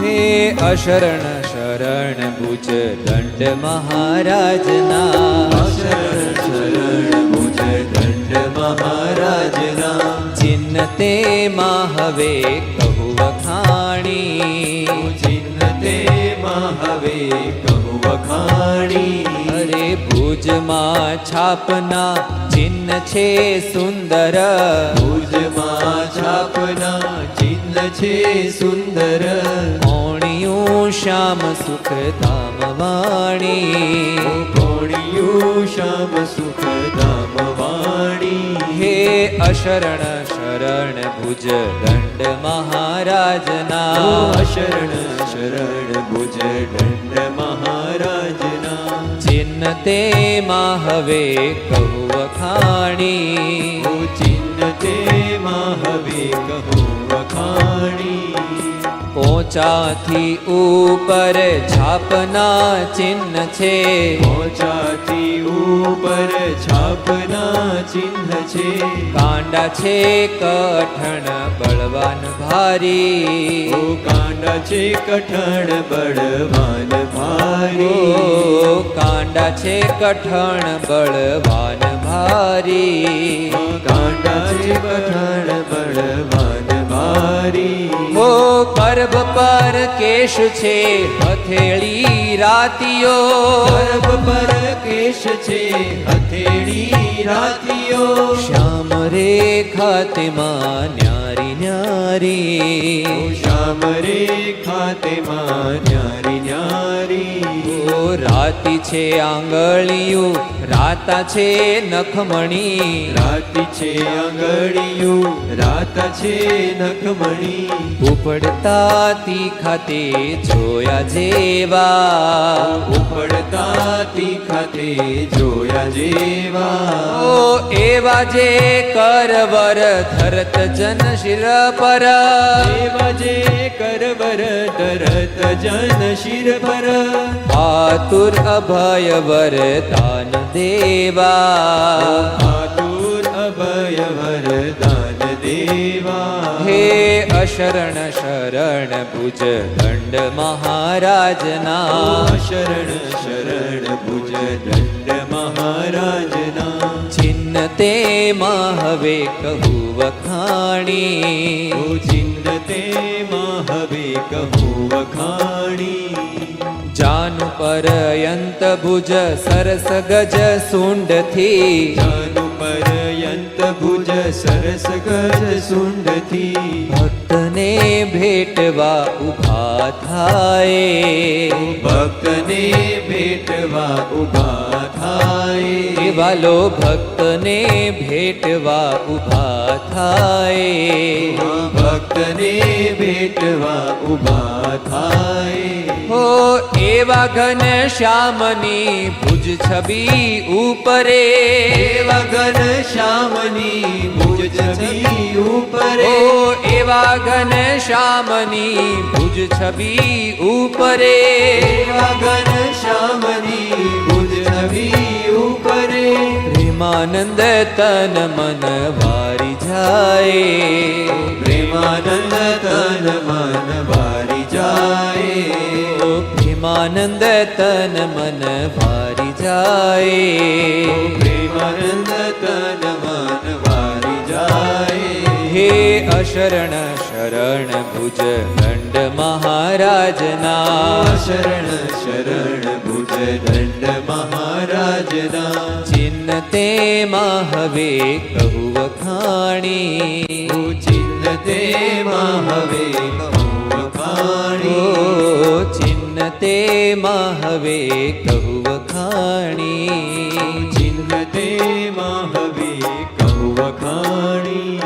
હે અશરણ શરણ ભુજ દંડ મહારાજના, અશરણ શરણ ભુજ દંડ મહારાજના, ચિન્હ તેમાં હવે કહું વખાણી, ચિન્હ તેમાં હવે કહું વખાણી. અરે ભુજમાં છાપના ચિહ્ન છે સુંદર, ભુજમાં છાપના ચિહ્ન છે સુંદર, કોણિયું શ્યામ સુખધામ વાણી, કોણિયું શ્યામ સુખધામ વાણી. હે અશરણ શરણ ભુજ દંડ મહારાજના, અશરણ શરણ ભુજ દંડ મહારાજના, ચિહ્ન તેમાં હવે કહું વખાણી, ચિહ્ન તેમાં હવે કહું વખાણી. પોચાથી ઉપર છાપના ચિહ્ન છે, પહોંચાથી ઉપર છાપના ચિહ્ન છે, કાંડા છે કઠણ બળવાન ભારી, ઓ કાંડા છે કઠણ બળવાન ભારી, ઓ કાંડા છે કઠણ બળવાન ભારી, કાંડા છે કઠણ બળવાન ભારી. ઓ ગર્ભ પર કેશ છે હથેળી રાતિયો, ગર્ભ પર કેશ છે હથેળી રાતિયો, શ્યામ રેખા તેમાં ન્યારી ન્યારી, શ્યામ રેખા તેમાં ન્યારી ન્યારી. ઓ રાતી છે આંગળીયું રાતા છે નખમણી, રાતી છે આંગળીયું રાતા છે નખમણી, ઉપડતા તીખાતે જોયા જેવા, ઉપડતા તીખાતે જોયા જેવા, ઓ એવા જે કરવર ધરત જન શિર પર, એવા જે કરવર ધરત જન શિર પર, આતુર અભય વરદાન દેવા, આતુર અભય વરદાન દેવા. હે અશરણ શરણ ભુજ દંડ મહારાજના, શરણ શરણ ભુજ દંડ મહારાજના, ચિહ્ન તેમાં હવે કહું વખાણી, ઓ ચિહ્ન તેમાં હવે કહું વખાણી. જાનુ પરયંત ભુજ સરસ ગજ સુંડથી, જાનુ પર્યંત ભુજ સરસ ગજ સુંડથી, ભક્તને ભેટવા ઉભા થાય, ભક્તને ભેટવા ઉભા થાય, વાલો ભક્તને ભેટવા ઉભા થાય, ભક્તને ભેટવા ઉભા થાય. હો એવા ઘન શ્યામની ભુજ છબી ઉપરે, એવા ઘન શ્યામની ભુજ છબી ઉપરે, ઓ એવા ઘન શ્યામની ભુજ છબી ઉપરે, એવા ઘન શ્યામની ભુજ છબી ઉપરે, પ્રેમાનંદ તન મન વારી જાય, પ્રેમાનંદ તન મન વારી જાય, ઓ પ્રેમાનંદ તન મન વારી જાય, પ્રેમાનંદ તન મન વારી જાય. હે અશરણ શરણ ભુજ દંડ મહારાજના, શરણ શરણ ભુજ દંડ મહારાજના, ચિહ્ન તેમાં હવે કહું વખાણી, ઓ ચિહ્ન તેમાં હવે કહું વખાણી, ઓ ચિહ્ન તેમાં હવે કહું વખાણી, ચિહ્ન તેમાં હવે કહું વખાણી.